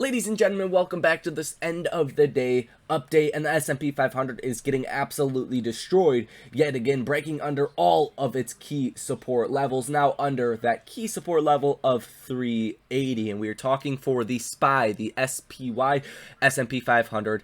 Ladies and gentlemen, welcome back to this end of the day update, and the S&P 500 is getting absolutely destroyed yet again, breaking under all of its key support levels, now under that key support level of 380, and we are talking for the SPY, the SPY, S&P 500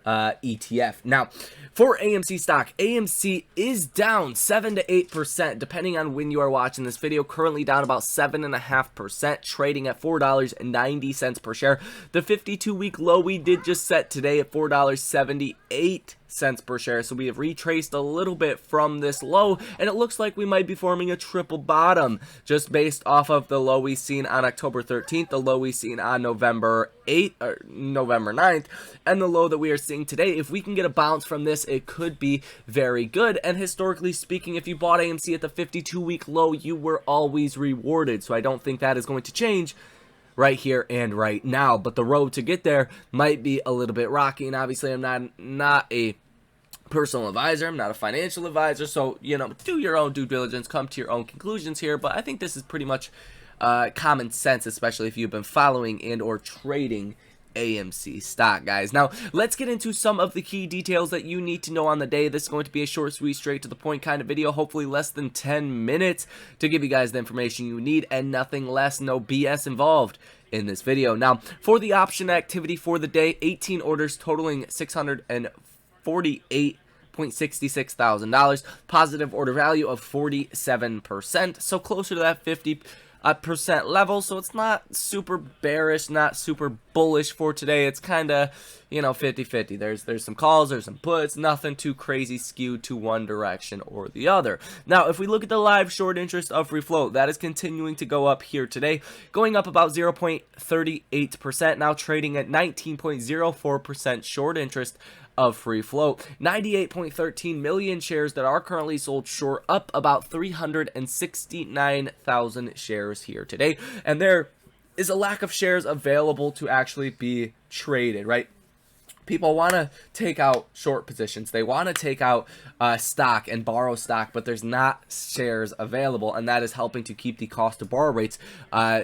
ETF. Now, for AMC stock, AMC is down 7 to 8%, depending on when you are watching this video. Currently down about 7.5%, trading at $4.90 per share. The 52-week low we did just set today at $4.78 per share, so we have retraced a little bit from this low, and it looks like we might be forming a triple bottom just based off of the low we seen on October 13th, the low we seen on November 8th or November 9th, and the low that we are seeing today. If we can get a bounce from this, it could be very good. And historically speaking, if you bought AMC at the 52-week low, you were always rewarded, so I don't think that is going to change right here and right now, but the road to get there might be a little bit rocky. And obviously I'm not a personal advisor, I'm not a financial advisor, so do your own due diligence, come to your own conclusions here, but I think this is pretty much common sense, especially if you've been following and or trading AMC stock, guys. Now let's get into some of the key details that you need to know on the day. This is going to be a short, sweet, straight to the point kind of video, hopefully less than 10 minutes to give you guys the information you need and nothing less, no BS involved in this video. Now, for the option activity for the day, 18 orders totaling $648.66 thousand, positive order value of 47%, so closer to that 50% level, so it's not super bearish, not super bullish for today. It's kind of 50-50. There's some calls, there's some puts, nothing too crazy skewed to one direction or the other. Now if we look at the live short interest of free float, that is continuing to go up here today, going up about 0.38%, now trading at 19.04% short interest of free float. 98.13 million shares that are currently sold short, up about 369,000 shares here today, and there is a lack of shares available to actually be traded, right? People want to take out short positions, they want to take out stock and borrow stock, but there's not shares available, and that is helping to keep the cost to borrow rates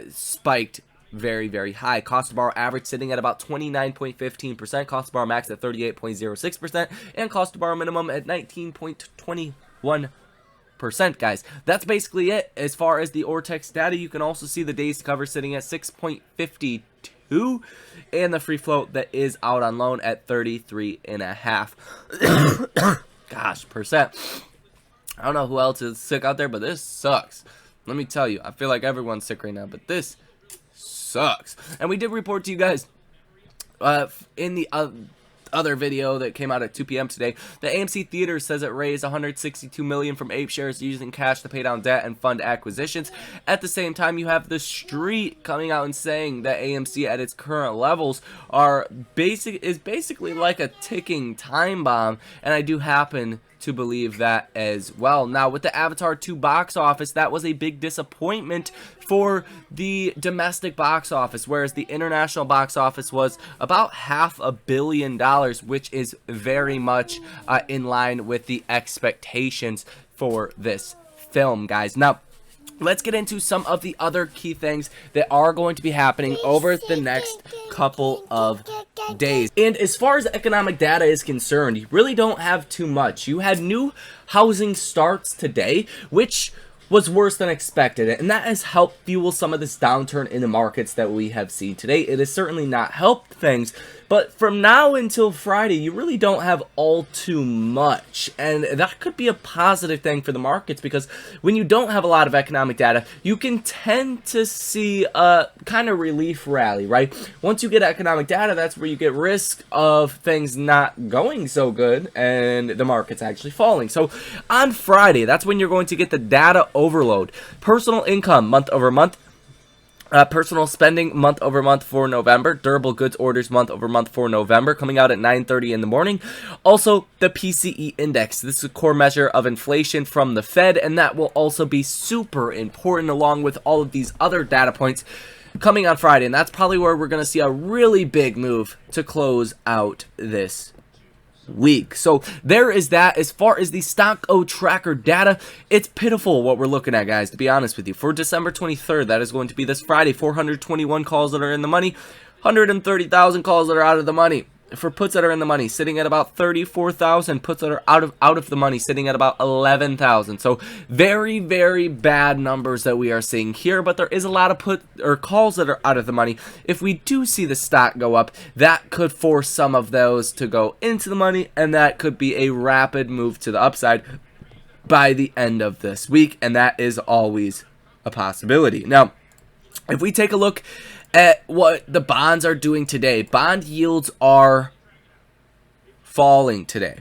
spiked very, very high. Cost to borrow average sitting at about 29.15%, cost to borrow max at 38.06%, and cost to borrow minimum at 19.21%, guys. That's basically it as far as the Ortex data. You can also see the days to cover sitting at 6.52, and the free float that is out on loan at 33.5 gosh, percent. I don't know who else is sick out there, but this sucks. Let me tell you, I feel like everyone's sick right now, but this sucks. And we did report to you guys in the other video that came out at 2 p.m. today, the AMC Theater says it raised $162 million from APE shares using cash to pay down debt and fund acquisitions. At the same time, you have the street coming out and saying that AMC at its current levels is basically like a ticking time bomb, and I do happen to believe that as well. Now with the Avatar 2 box office, that was a big disappointment for the domestic box office, whereas the international box office was about $500 million, which is very much in line with the expectations for this film, guys. Now let's get into some of the other key things that are going to be happening over the next couple of days. And as far as economic data is concerned, you really don't have too much. You had new housing starts today, which was worse than expected, and that has helped fuel some of this downturn in the markets that we have seen today. It has certainly not helped things, but from now until Friday, you really don't have all too much, and that could be a positive thing for the markets, because when you don't have a lot of economic data, you can tend to see a kind of relief rally, right? Once you get economic data, that's where you get risk of things not going so good and the market's actually falling. So on Friday, that's when you're going to get the data overload. Personal income month over month, personal spending month over month for November, durable goods orders month over month for November, coming out at 9:30 in the morning. Also the PCE index, this is a core measure of inflation from the Fed, and that will also be super important along with all of these other data points coming on Friday, and that's probably where we're going to see a really big move to close out this week. So there is that. As far as the stock tracker data, it's pitiful what we're looking at, guys, to be honest with you. For December 23rd, that is going to be this Friday, 421 calls that are in the money, 130,000 calls that are out of the money. For puts that are in the money, sitting at about 34,000. Puts that are out of the money, sitting at about 11,000. So very, very bad numbers that we are seeing here. But there is a lot of put or calls that are out of the money. If we do see the stock go up, that could force some of those to go into the money, and that could be a rapid move to the upside by the end of this week, and that is always a possibility. Now, if we take a look at what the bonds are doing today, bond yields are falling today.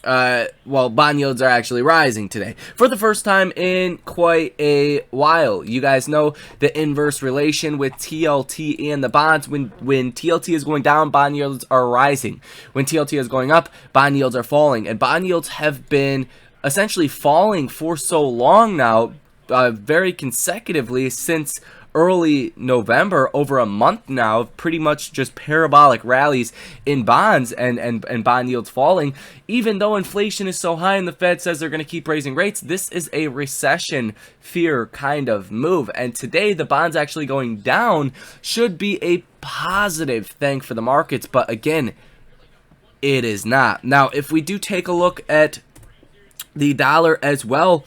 Well, bond yields are actually rising today for the first time in quite a while. You guys know the inverse relation with TLT and the bonds. When TLT is going down, bond yields are rising. When TLT is going up, bond yields are falling. And bond yields have been essentially falling for so long now, very consecutively since early November, over a month now, pretty much just parabolic rallies in bonds and bond yields falling. Even though inflation is so high and the Fed says they're going to keep raising rates, this is a recession fear kind of move. And today, the bonds actually going down should be a positive thing for the markets. But again, it is not. Now, if we do take a look at the dollar as well,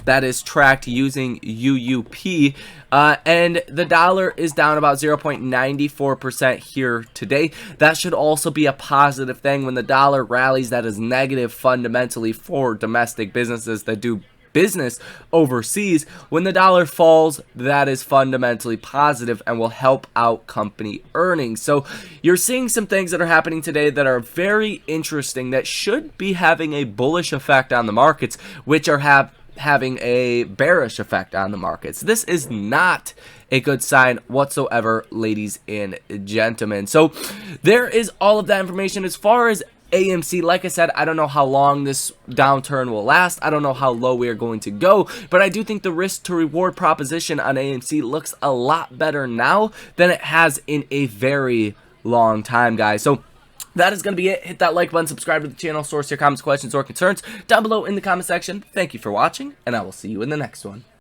that is tracked using UUP, and the dollar is down about 0.94% here today. That should also be a positive thing. When the dollar rallies, that is negative fundamentally for domestic businesses that do business overseas. When the dollar falls, that is fundamentally positive and will help out company earnings. So you're seeing some things that are happening today that are very interesting, that should be having a bullish effect on the markets, which are having a bearish effect on the markets. This is not a good sign whatsoever, ladies and gentlemen. So there is all of that information. As far as AMC, like I said, I don't know how long this downturn will last. I don't know how low we are going to go, but I do think the risk to reward proposition on AMC looks a lot better now than it has in a very long time, guys. So that is going to be it. Hit that like button, subscribe to the channel, source your comments, questions, or concerns down below in the comment section. Thank you for watching, and I will see you in the next one.